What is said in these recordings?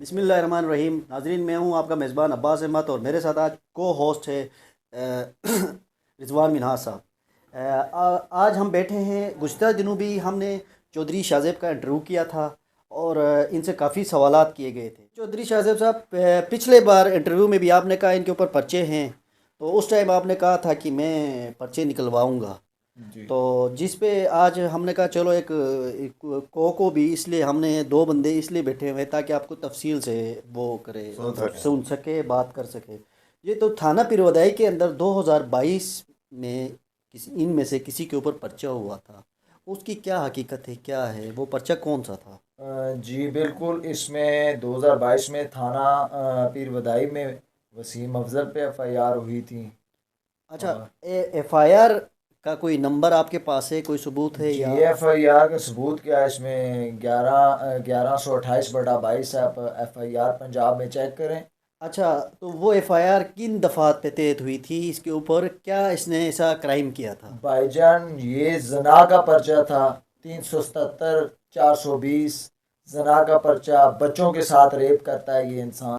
بسم اللہ الرحمن الرحیم ناظرین، میں ہوں آپ کا میزبان عباس احمد اور میرے ساتھ آج کو ہوسٹ ہے رضوان منہاس صاحب۔ آج ہم بیٹھے ہیں، گزشتہ دنوں بھی ہم نے چودھری شاہ زیب کا انٹرویو کیا تھا اور ان سے کافی سوالات کیے گئے تھے۔ چودھری شاہ زیب صاحب، پچھلے بار انٹرویو میں بھی آپ نے کہا ان کے اوپر پرچے ہیں، تو اس ٹائم آپ نے کہا تھا کہ میں پرچے نکلواؤں گا، جی تو جس پہ آج ہم نے کہا چلو ایک کو بھی اس لیے ہم نے دو بندے اس لیے بیٹھے ہوئے تاکہ آپ کو تفصیل سے وہ کرے، سن مطلب سکیں. سن سکے، بات کر سکے۔ یہ تو تھانہ پیرودائی کے اندر 2022 میں ان میں سے کسی کے اوپر پرچہ ہوا تھا، اس کی کیا حقیقت ہے، کیا ہے وہ پرچہ، کون سا تھا؟ جی بالکل، اس میں 2022 میں تھانہ پیر بدائی میں وسیم افضل پہ ایف آئی آر ہوئی تھی. اچھا، ایف آئی آر کا کوئی نمبر آپ کے پاس ہے، کوئی ثبوت ہے جی یا؟ ایف آئی آر کا ثبوت کیا ہے، اس میں 1128/22 ہے. آپ ایف آئی آر پنجاب میں چیک کریں. اچھا، تو وہ ایف آئی آر کن دفعات پہ تحت ہوئی تھی؟ اس کے اوپر کیا اس نے ایسا کرائم کیا تھا؟ بھائی جان، یہ زنا کا پرچہ تھا. 377/420 زنا کا پرچہ. بچوں کے ساتھ ریپ کرتا ہے یہ انسان.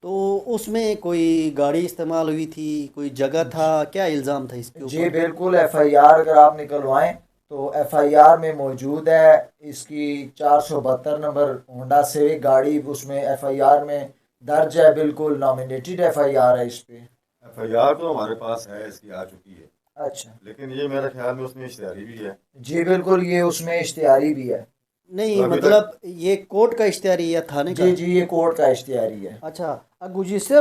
تو اس میں کوئی گاڑی استعمال ہوئی تھی، کوئی جگہ تھا، کیا الزام تھا اس کے جی اوپر؟ بالکل، ایف آئی آر اگر آپ نکلوائیں تو ایف آئی آر میں موجود ہے. اس کی 472 نمبر ہونڈا سیوک گاڑی اس میں ایف آئی آر میں درج ہے. بالکل نامینیٹڈ ایف آئی آر ہے اس پہ. ایف آئی آر تو ہمارے پاس ہے، اس کی آ چکی ہے، اچھا. لیکن یہ میرے خیال میں اس میں اشتہاری بھی ہے. جی بالکل، یہ اس میں اشتہاری بھی ہے. نہیں، تو ابھی مطلب تک یہ کورٹ کا اشتہاری یا تھانے کا؟ جی یہ کورٹ کا اشتہاری ہے. اچھا، گزشتہ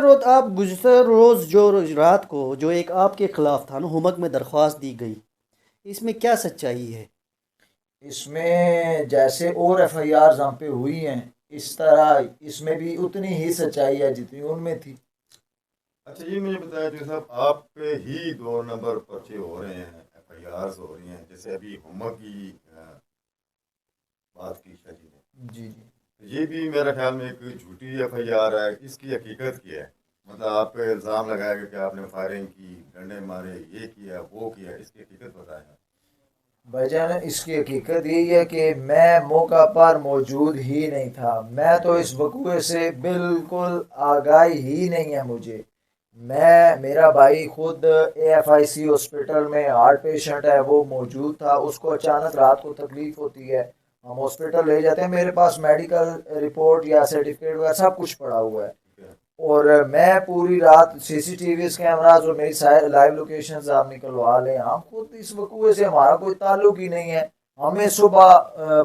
روز جو رات کو جو ایک آپ کے خلاف تھا نا حمق میں درخواست دی گئی، اس میں کیا سچائی ہے؟ اس میں جیسے اور ایف آئی آر ہم پہ ہوئی ہیں، اس طرح اس میں بھی اتنی ہی سچائی ہے جتنی ان میں تھی. اچھا یہ مجھے بتایا جو صاحب، آپ پہ ہی 2 نمبر پرچے ہو رہے ہیں، ایف آئی آرز ہو رہی ہیں، جیسے ابھی ہمک کی بات کی شاہ جی نے، جی جی یہ بھی میرے خیال میں ایک جھوٹی ایف آئی آر ہے. اس کی حقیقت کیا ہے؟ مطلب آپ پہ الزام لگایا گیا کہ آپ نے فائرنگ کی، ڈنڈے مارے، یہ کیا وہ کیا، اس کی حقیقت بتائیں. بھائی جان، اس کی حقیقت یہی ہے کہ میں موقع پر موجود ہی نہیں تھا. میں تو اس وقوع سے بالکل آگاہی ہی نہیں ہے مجھے. میرا بھائی خود A F I C hospital میں ہارٹ پیشنٹ ہے، وہ موجود تھا. اس کو اچانک رات کو تکلیف ہوتی ہے، ہم ہاسپٹل لے جاتے ہیں. میرے پاس میڈیکل رپورٹ یا سرٹیفکیٹ وغیرہ سب کچھ پڑا ہوا ہے. اور میں پوری رات سی سی ٹی ویز کیمراز اور میری لائیو لوکیشنز آپ نکلوا لیں. ہم خود اس وقوع سے ہمارا کوئی تعلق ہی نہیں ہے. ہمیں صبح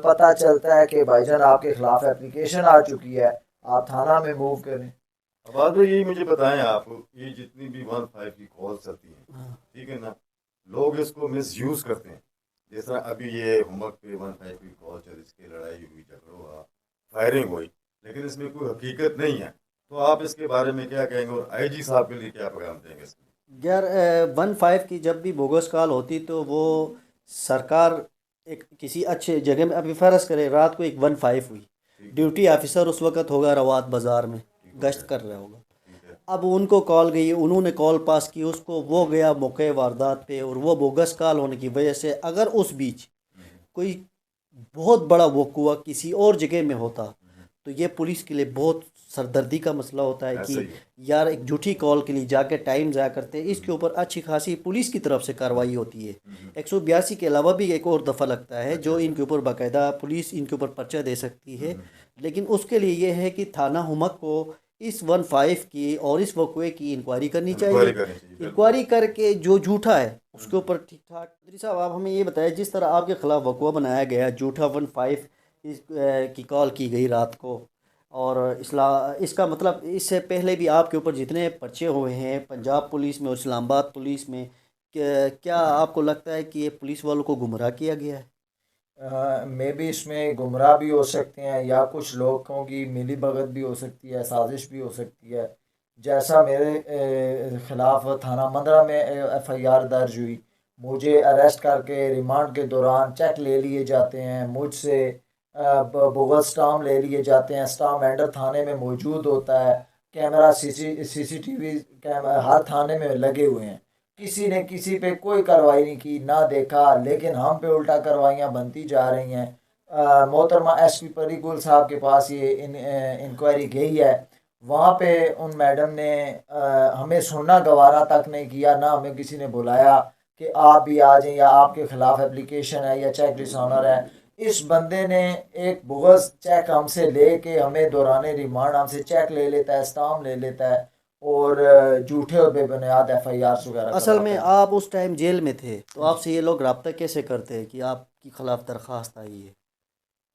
پتہ چلتا ہے کہ بھائی جان آپ کے خلاف اپلیکیشن آ چکی ہے، آپ تھانہ میں موو کریں. اب بعد میں یہی مجھے بتائیں آپ، یہ جتنی بھی 15 کی کالس آتی ہیں، ٹھیک ہے نا، لوگ اس کو مس یوز کرتے ہیں. جس طرح ابھی یہ ہمک پہ 15 کی کال چل، اس کی لڑائی ہوئی، جھگڑا ہوا، فائرنگ ہوئی، لیکن اس میں کوئی حقیقت نہیں ہے. تو آپ اس کے بارے میں کیا کہیں گے، اور آئی جی صاحب کے لیے کیا پیغام دیں گے اس میں؟ یار، 15 کی جب بھی بوگس کال ہوتی تو وہ سرکار ایک کسی اچھے جگہ میں، ابھی فرض کرے رات کو ایک 15 ہوئی، ٹھیک ہے، ڈیوٹی آفیسر اس وقت ہوگا روات بازار میں ٹھیک ہو گیا، گشت کر رہا ہوگا. ٹھیک ہے. اب ان کو کال گئی، انہوں نے کال پاس کی اس کو، وہ گیا موقع واردات پہ، اور وہ بوگس کال ہونے کی وجہ سے اگر اس بیچ کوئی بہت بڑا وقوع کسی اور جگہ میں ہوتا تو یہ پولیس کے لیے بہت سردردی کا مسئلہ ہوتا ہے ایسا کہ ہی ہے. یار ایک جھوٹی کال کے لیے جا کے ٹائم ضائع کرتے ہیں. اس کے اوپر اچھی خاصی پولیس کی طرف سے کارروائی ہوتی ہے. 182 کے علاوہ بھی ایک اور دفعہ لگتا ہے جو اچھا ان کے اوپر باقاعدہ پولیس ان کے اوپر پرچہ دے سکتی ہے. لیکن اس کے لیے یہ ہے کہ تھانہ حمق کو اس 15 کی اور اس وقوعے کی انکوائری کرنی چاہیے. انکوائری کرنی چاہیے، بالکل. انکوائری کر کے جو جھوٹا ہے اس کے اوپر ٹھیک ٹھاک. چودھری صاحب، آپ ہمیں یہ بتائیں، جس طرح آپ کے خلاف وقوع بنایا گیا، جھوٹا 15 کی کال کی گئی رات کو، اور اس کا مطلب اس سے پہلے بھی آپ کے اوپر جتنے پرچے ہوئے ہیں پنجاب پولیس میں اور اسلام آباد پولیس میں، کیا آپ کو لگتا ہے کہ یہ پولیس والوں کو گمراہ کیا گیا ہے؟ میں بھی اس میں گمراہ بھی ہو سکتے ہیں، یا کچھ لوگوں کی ملی بھگت بھی ہو سکتی ہے، سازش بھی ہو سکتی ہے. جیسا میرے خلاف تھانہ مندرہ میں ایف آئی آر درج ہوئی، مجھے اریسٹ کر کے ریمانڈ کے دوران چیک لے لیے جاتے ہیں، مجھ سے بغل سٹام لے لیے جاتے ہیں. سٹام وینڈر تھانے میں موجود ہوتا ہے، کیمرہ سی سی ٹی وی ہر تھانے میں لگے ہوئے ہیں. کسی نے کسی پہ کوئی کارروائی نہیں کی، نہ دیکھا، لیکن ہم پہ الٹا کارروائیاں بنتی جا رہی ہیں. محترمہ ایس پی پری گل صاحب کے پاس یہ انکوائری گئی ہے. وہاں پہ ان میڈم نے ہمیں سننا گوارا تک نہیں کیا، نہ ہمیں کسی نے بلایا کہ آپ بھی آ جائیں یا آپ کے خلاف اپلیکیشن ہے یا چیک ڈسآنر ہے. اس بندے نے ایک بغض چیک ہم سے لے کے ہمیں دوران ریمانڈ ہم سے چیک لے لیتا ہے، اسٹامپ لے لیتا ہے اور جھوٹے اور بے بنیاد ایف آئی آر وغیرہ. اصل میں آپ اس ٹائم جیل میں تھے تو آپ سے یہ لوگ رابطہ کیسے کرتے ہیں کہ آپ کی خلاف درخواست آئی ہے؟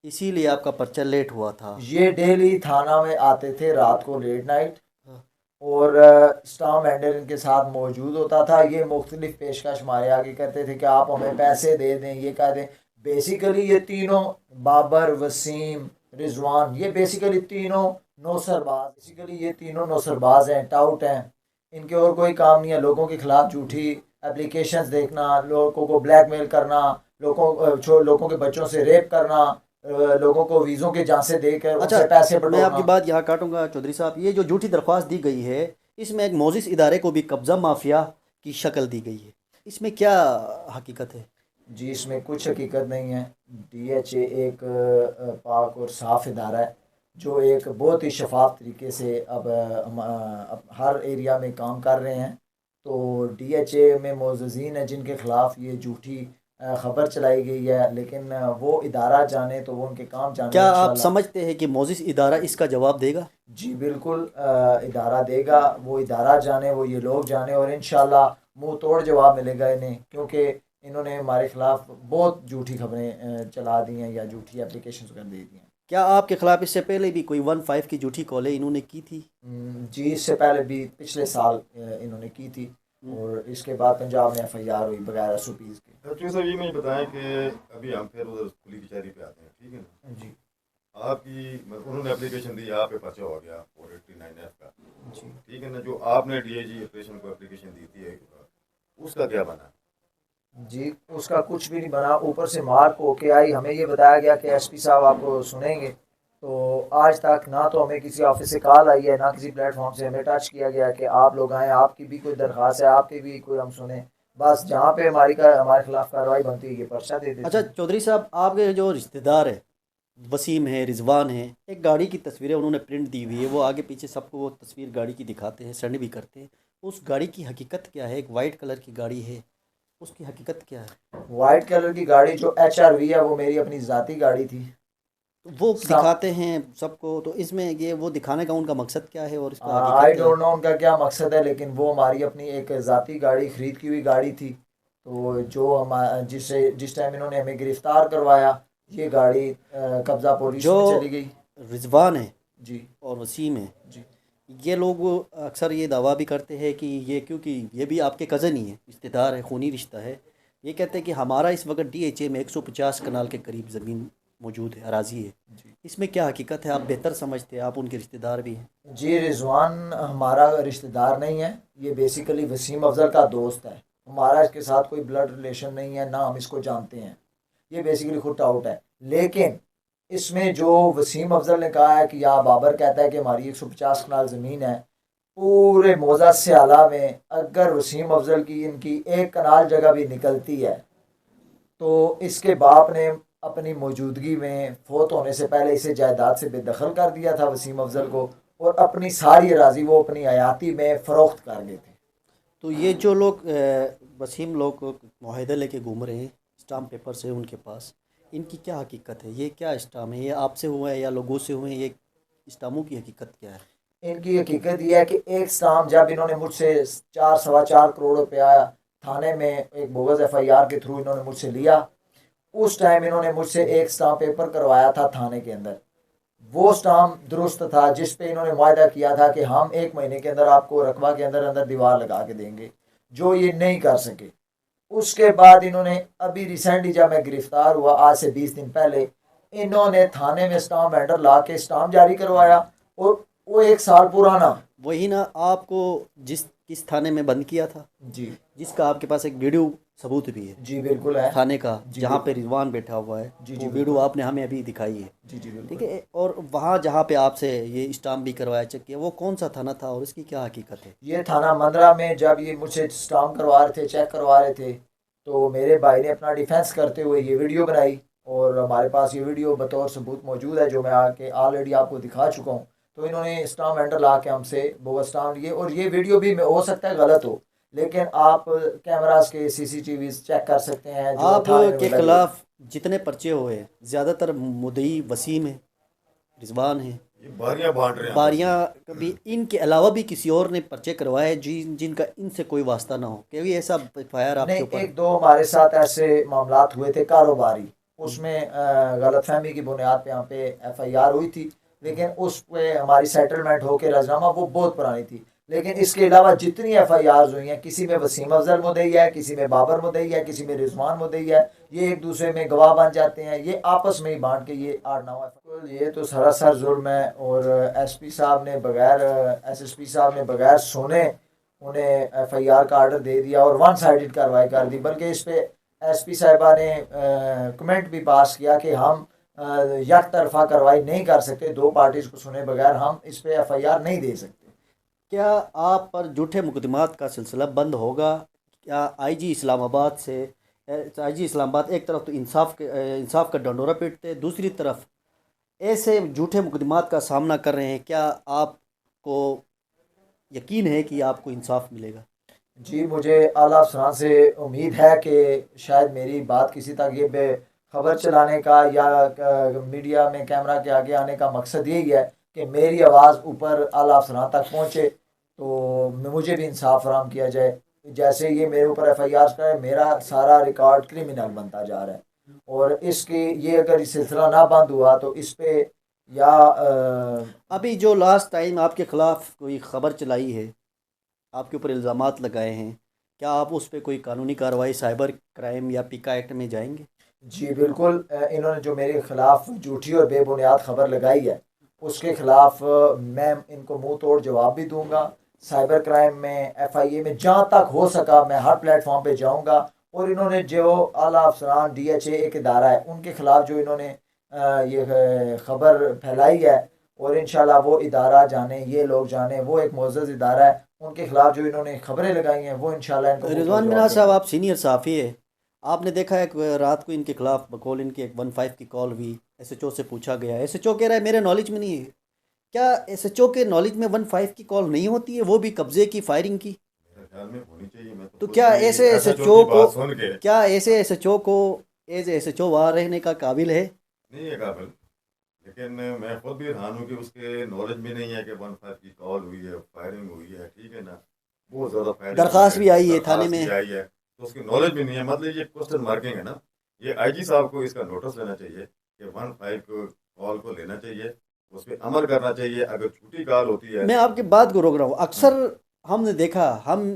اسی لیے آپ کا پرچہ لیٹ ہوا تھا. یہ ڈیلی تھانہ میں آتے تھے رات کو لیٹ نائٹ، اور اسٹام وینڈر ان کے ساتھ موجود ہوتا تھا. یہ مختلف پیشکش ہمارے آگے کرتے تھے کہ آپ ہمیں پیسے دے دیں، یہ کہہ دیں. بیسیکلی یہ تینوں بابر، وسیم، رضوان، یہ بیسیکلی تینوں نوسرباز ہیں، ٹاؤٹ ہیں. ان کے اور کوئی کام نہیں ہے. لوگوں کے خلاف جھوٹی اپلیکیشنز دیکھنا، لوگوں کو بلیک میل کرنا، لوگوں کے بچوں سے ریپ کرنا، لوگوں کو ویزوں کے جانسے دے کر ان سے پیسے میں آپ کی بٹورنا. بات یہاں کاٹوں گا چودھری صاحب. یہ جو جھوٹی درخواست دی گئی ہے اس میں ایک موزس ادارے کو بھی قبضہ مافیا کی شکل دی گئی ہے، اس میں کیا حقیقت ہے؟ جی اس میں کچھ حقیقت نہیں ہے. ڈی ایچ اے ایک پاک اور صاف ادارہ ہے جو ایک بہت ہی شفاف طریقے سے اب ہر ایریا میں کام کر رہے ہیں. تو ڈی ایچ اے میں معززین ہیں جن کے خلاف یہ جھوٹی خبر چلائی گئی ہے، لیکن وہ ادارہ جانے تو وہ ان کے کام جانے. کیا آپ سمجھتے ہیں کہ موزس ادارہ اس کا جواب دے گا؟ جی بالکل ادارہ دے گا. وہ ادارہ جانے، وہ یہ لوگ جانے، اور انشاءاللہ منہ توڑ جواب ملے گا انہیں، کیونکہ انہوں نے ہمارے خلاف بہت جھوٹی خبریں چلا دی ہیں یا جھوٹی اپلیکیشنز کر دے دی ہیں. کیا آپ کے خلاف اس سے پہلے بھی کوئی 15 کی جھوٹی کالیں انہوں نے کی تھی؟ جی اس سے پہلے بھی پچھلے سال انہوں نے کی تھی، اور اس کے بعد پنجاب میں ایف آئی آر ہوئی بغیر ایس او پیز کے. ڈاکٹر صاحب یہ مجھے بتائیں کہ ابھی ہم پھر ادھر کھلی کچہری پہ آتے ہیں، ٹھیک ہے نا؟ جی آپ کی انہوں نے اپلیکیشن دی، آپ پہ پرچہ ہو گیا 489F کا، جی ٹھیک ہے نا؟ جو آپ نے ڈی اے جی آپریشن کو اپلیکیشن دی تھی اس کا کیا بنا؟ جی اس کا کچھ بھی نہیں بنا. اوپر سے مارک ہو کے آئی. ہمیں یہ بتایا گیا کہ ایس پی صاحب آپ کو سنیں گے. تو آج تک نہ تو ہمیں کسی آفس سے کال آئی ہے، نہ کسی پلیٹ فارم سے ہمیں ٹچ کیا گیا کہ آپ لوگ آئیں، آپ کی بھی کوئی درخواست ہے، آپ کی بھی کوئی ہم سنیں. بس جہاں پہ ہمارے خلاف کارروائی بنتی ہے یہ پرچہ دے دیتے. اچھا چودھری صاحب، آپ کے جو رشتہ دار ہے وسیم ہے، رضوان ہے، ایک گاڑی کی تصویریں انہوں نے پرنٹ دی ہوئی ہے، وہ آگے پیچھے سب کو وہ تصویر گاڑی کی دکھاتے ہیں، سینڈ بھی کرتے ہیں. اس گاڑی کی حقیقت کیا ہے؟ ایک وائٹ کلر کی گاڑی ہے، اس کی حقیقت کیا ہے؟ وائٹ کلر کی گاڑی جو ایچ آر وی ہے وہ میری اپنی ذاتی گاڑی تھی. وہ دکھاتے ہیں سب کو، تو اس میں یہ وہ دکھانے کا ان کا مقصد کیا ہے اور اس کا آئی حقیقت کیا ڈونٹ نو ان کا کیا مقصد ہے، لیکن وہ ہماری اپنی ایک ذاتی گاڑی، خرید کی ہوئی گاڑی تھی. تو جو جس ٹائم انہوں نے ہمیں گرفتار کروایا یہ گاڑی قبضہ پولیس جو میں چلی گئی. رضوان ہے جی اور وسیم ہے، جی یہ لوگ اکثر یہ دعویٰ بھی کرتے ہیں کہ یہ کیونکہ یہ بھی آپ کے کزن ہی ہیں، رشتہ دار ہے، خونی رشتہ ہے، یہ کہتے ہیں کہ ہمارا اس وقت ڈی ایچ اے میں 150 کنال کے قریب زمین موجود ہے، اراضی ہے. جی اس میں کیا حقیقت ہے؟ آپ بہتر سمجھتے ہیں، آپ ان کے رشتہ دار بھی ہیں. جی رضوان ہمارا رشتہ دار نہیں ہے، یہ بیسیکلی وسیم افضل کا دوست ہے. ہمارا اس کے ساتھ کوئی بلڈ ریلیشن نہیں ہے، نہ ہم اس کو جانتے ہیں. یہ بیسیکلی خود آؤٹ ہے. لیکن اس میں جو وسیم افضل نے کہا ہے کہ یا بابر کہتا ہے کہ ہماری 150 کنال زمین ہے، پورے موضع سیالہ میں اگر وسیم افضل کی ان کی 1 کنال جگہ بھی نکلتی ہے تو اس کے باپ نے اپنی موجودگی میں فوت ہونے سے پہلے اسے جائیداد سے بے دخل کر دیا تھا وسیم افضل کو، اور اپنی ساری اراضی وہ اپنی حیاتی میں فروخت کر گئے تھے. تو یہ جو لوگ وسیم لوگ معاہدہ لے کے گھوم رہے ہیں، اسٹامپ پیپر سے ان کے پاس، ان کی کیا حقیقت ہے؟ یہ کیا اسٹام ہے؟ یہ آپ سے ہوا ہے یا لوگوں سے ہوئے ہیں؟ یہ اسٹاموں کی حقیقت کیا ہے؟ ان کی حقیقت یہ ہے کہ ایک اسٹامپ جب انہوں نے مجھ سے 4.25 کروڑ روپیہ تھانے میں ایک بوگس ایف آئی آر کے تھرو انہوں نے مجھ سے لیا، اس ٹائم انہوں نے مجھ سے ایک اسٹامپ پیپر کروایا تھا تھانے کے اندر. وہ اسٹامپ درست تھا جس پہ انہوں نے معاہدہ کیا تھا کہ ہم 1 مہینے کے اندر آپ کو رقبہ کے اندر اندر دیوار لگا کے دیں گے، جو یہ نہیں کر سکے. اس کے بعد انہوں نے ابھی ریسنٹلی جب میں گرفتار ہوا آج سے 20 دن پہلے، انہوں نے تھانے میں اسٹامپ وینڈر لا کے اسٹامپ جاری کروایا، اور وہ 1 سال پرانا. وہی نا آپ کو کس تھانے میں بند کیا تھا، جی جس کا آپ کے پاس ایک ویڈیو ثبوت بھی ہے جی بالکل ہے. تھانے کا، جی جہاں پہ رضوان بیٹھا ہوا ہے، جی جی وہ بالکل. ویڈیو آپ نے ہمیں ابھی دکھائی ہے. جی جی بالکل. ٹھیک ہے، اور وہاں جہاں پہ آپ سے یہ اسٹامپ بھی کروایا چیک کیا، وہ کون سا تھانہ تھا اور اس کی کیا حقیقت ہے؟ یہ تھانہ مندرہ میں جب یہ مجھ سے اسٹامپ کروا رہے تھے، چیک کروا رہے تھے، تو میرے بھائی نے اپنا ڈیفینس کرتے ہوئے یہ ویڈیو بنائی اور ہمارے پاس یہ ویڈیو بطور ثبوت موجود ہے جو میں آلریڈی آپ کو دکھا چکا ہوں. تو انہوں نے اسٹام وینڈر لا کے ہم سے وہ اسٹام لیے, اور یہ ویڈیو بھی ہو سکتا ہے غلط ہو, لیکن آپ کیمراز کے سی سی ٹی ویز چیک کر سکتے ہیں جو آپ تھانے میں کے لگے. خلاف جتنے پرچے ہوئے زیادہ تر مدعی وسیم ہے, رضوان ہے, یہ باریاں بانٹ رہے ہیں باریاں, کبھی ان کے علاوہ بھی کسی اور نے پرچے کروائے جن کا ان سے کوئی واسطہ نہ ہو, کہ ایسا فائر آپ کے نہیں, اوپر؟ ایک دو ہمارے ساتھ ایسے معاملات ہوئے تھے کاروباری, اس میں غلط فہمی کی بنیاد پہ یہاں پہ ایف آئی آر ہوئی تھی, لیکن اس پہ ہماری سیٹلمنٹ ہو کے رضنامہ وہ بہت پرانی تھی. لیکن اس کے علاوہ جتنی ایف آئی آرز ہوئی ہیں, کسی میں وسیم افضل مدعی ہے, کسی میں بابر مدعی ہے, کسی میں رضوان مدعی ہے, یہ ایک دوسرے میں گواہ بن جاتے ہیں, یہ آپس میں ہی بانٹ کے یہ 8-9 یہ تو سراسر ظلم ہے. اور ایس پی صاحب نے بغیر ایس ایس پی صاحب نے بغیر سنے انہیں ایف آئی آر کا آرڈر دے دیا اور ون سائیڈڈ کارروائی کر دی. بلکہ اس پہ ایس پی صاحبہ نے کمنٹ بھی پاس کیا کہ ہم یک طرفہ کارروائی نہیں کر سکتے, دو پارٹیز کو سنے بغیر ہم اس پہ ایف آئی آر نہیں دے سکتے. کیا آپ پر جھوٹے مقدمات کا سلسلہ بند ہوگا؟ کیا آئی جی اسلام آباد سے آئی جی اسلام آباد ایک طرف تو انصاف کا ڈنڈورا پیٹتے, دوسری طرف ایسے جھوٹے مقدمات کا سامنا کر رہے ہیں, کیا آپ کو یقین ہے کہ آپ کو انصاف ملے گا؟ جی, مجھے اعلیٰ افسران سے امید ہے کہ شاید میری بات کسی تک یہ بے خبر چلانے کا یا میڈیا میں کیمرہ کے آگے آنے کا مقصد یہی ہے کہ میری آواز اوپر اعلیٰ افسران تک پہنچے, تو مجھے بھی انصاف فراہم کیا جائے. جیسے یہ میرے اوپر ایف آئی آر کا ہے, میرا سارا ریکارڈ کرمنل بنتا جا رہا ہے, اور اس کی یہ اگر یہ سلسلہ نہ بند ہوا تو اس پہ یا ابھی جو لاسٹ ٹائم آپ کے خلاف کوئی خبر چلائی ہے, آپ کے اوپر الزامات لگائے ہیں, کیا آپ اس پہ کوئی قانونی کارروائی سائبر کرائم یا پیکا ایکٹ میں جائیں گے؟ جی بالکل, انہوں نے جو میرے خلاف جھوٹی اور بے بنیاد خبر لگائی ہے اس کے خلاف میں ان کو منہ توڑ جواب بھی دوں گا. سائبر کرائم میں, ایف آئی اے میں, جہاں تک ہو سکا میں ہر پلیٹ فارم پہ جاؤں گا. اور انہوں نے جو اعلیٰ افسران ڈی ایچ اے ایک ادارہ ہے ان کے خلاف جو انہوں نے یہ خبر پھیلائی ہے, اور انشاءاللہ وہ ادارہ جانے, یہ لوگ جانے, وہ ایک معزز ادارہ ہے, ان کے خلاف جو انہوں نے خبریں لگائی ہیں وہ انشاءاللہ ان کو منہ توڑ رضوان جواب منہا دیں صاحب, گے. آپ سینئر صحافی ہے, آپ نے دیکھا ہے رات کو ان کے خلاف بقول ان کے ایک 15 کی کال ہوئی, ایس ایچ او سے پوچھا گیا, ایس ایچ او کہہ رہا ہے میرے نالج میں نہیں ہے. کیا ایس ایچ او کے نالج میں 15 کی کال نہیں ہوتی ہے, وہ بھی قبضے کی, فائرنگ کی؟ میرے خیال میں ہونی چاہیے. میں تو خود کیا بھی ایسے ایس ایچ او کی کو بات سن کے کیا ایسے ایس ایچ او کو ایز ایس ایچ او وہاں رہنے کا قابل ہے؟ نہیں ہے قابل, لیکن میں خود بھی حیران ہوں کہ اس کے نالج بھی نہیں ہے کہ 15 کی کال ہوئی ہے, فائرنگ ہوئی ہے, ٹھیک ہے نا, بہت زیادہ فائرنگ, درخواست بھی آئی ہے تھانے میں, آئی ہے, تو اس کی نالج بھی نہیں ہے. مطلب یہ کوشچن مارکنگ ہے نا. یہ آئی جی صاحب کو اس کا نوٹس لینا چاہیے کہ 15 کال کو لینا چاہیے, اس پہ عمل کرنا چاہیے. اگر چھوٹی کال ہوتی ہے, میں آپ کی بات کو روک رہا ہوں. اکثر ہم نے دیکھا, ہم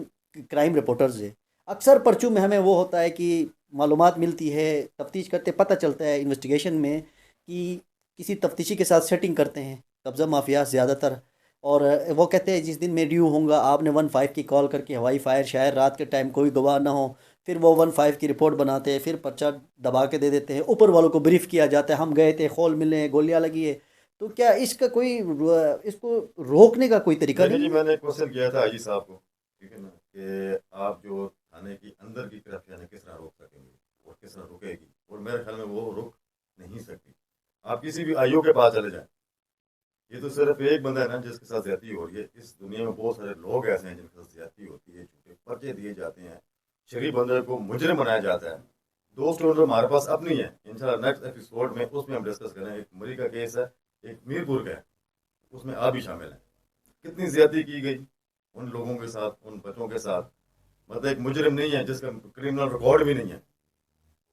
کرائم رپورٹرز ہیں, اکثر پرچوں میں ہمیں وہ ہوتا ہے کہ معلومات ملتی ہے, تفتیش کرتے پتہ چلتا ہے انویسٹیگیشن میں کہ کسی تفتیشی کے ساتھ سیٹنگ کرتے ہیں قبضہ مافیا زیادہ تر, اور وہ کہتے ہیں جس دن میں ڈیو ہوں گا آپ نے 15 کی کال کر کے ہوائی فائر, شاید رات کے ٹائم کوئی گواہ نہ ہو, پھر وہ 15 کی رپورٹ بناتے ہیں, پھر پرچہ دبا کے دے دیتے ہیں, اوپر والوں کو بریف کیا جاتا ہے ہم گئے تھے, خول ملے ہیں, گولیاں لگی ہے. تو کیا اس کا کوئی اس کو روکنے کا کوئی طریقہ دیکھیں نہیں جی, ہے؟ میں نے کوشچن کیا تھا آئی جی صاحب کو, ٹھیک ہے نا, کہ آپ جو تھانے کی اندر کی طرف جانے کس طرح روک سکیں گے اور کس طرح رکے گی, اور میرے خیال میں وہ رک نہیں سکتی. آپ کسی بھی آئی او کے پاس چلے جائیں, یہ تو صرف ایک بندہ ہے نا جس کے ساتھ زیادتی ہو رہی ہے. اس دنیا میں بہت سارے لوگ ایسے ہیں جن کے ساتھ زیادتی ہوتی ہے, جھوٹے پرچے دیے جاتے ہیں, شریف بندے کو مجرم بنایا جاتا ہے. 2 اسٹوری ہمارے پاس اپنی ہے, انشاءاللہ نیکسٹ ایپیسوڈ میں اس میں ہم ڈسکس کریں. ایک مری کا کیس ہے, ایک میرپور کا ہے, اس میں آپ بھی شامل ہیں. کتنی زیادتی کی گئی ان لوگوں کے ساتھ, ان بچوں کے ساتھ. مطلب ایک مجرم نہیں ہے جس کا کرمنل ریکارڈ بھی نہیں ہے,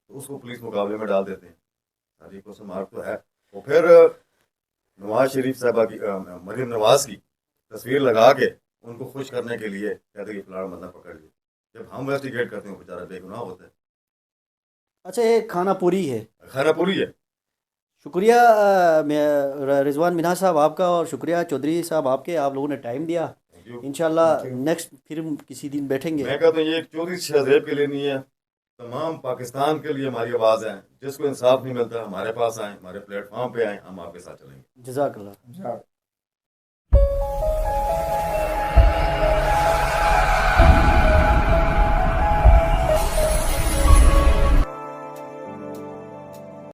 تو اس کو پولیس مقابلے میں ڈال دیتے ہیں. ساری کوشچن مارک تو ہے. اور پھر نواز شریف صاحبہ کی, مریم نواز کی تصویر لگا کے ان کو خوش کرنے کے لیے کہتے کہ فلاں بندہ پکڑ لیے. جب ہم انویسٹیگیٹ کرتے ہیں وہ بیچارہ بے گناہ ہوتا ہے. اچھا, یہ کھانا پوری ہے, خانہ پوری ہے. شکریہ رضوان منہا صاحب آپ کا, اور شکریہ چودھری صاحب آپ کے, آپ لوگوں نے ٹائم دیا. Thank you. انشاءاللہ نیکسٹ پھر کسی دن بیٹھیں گے. میں کہتا ہوں یہ ایک چودھری شہزیب کے لیے نہیں ہے, تمام پاکستان کے لیے ہماری آواز ہے. جس کو انصاف نہیں ملتا ہمارے پاس آئیں, ہمارے پلیٹ فارم پہ آئیں, ہم آپ کے ساتھ چلیں گے. جزاک اللہ.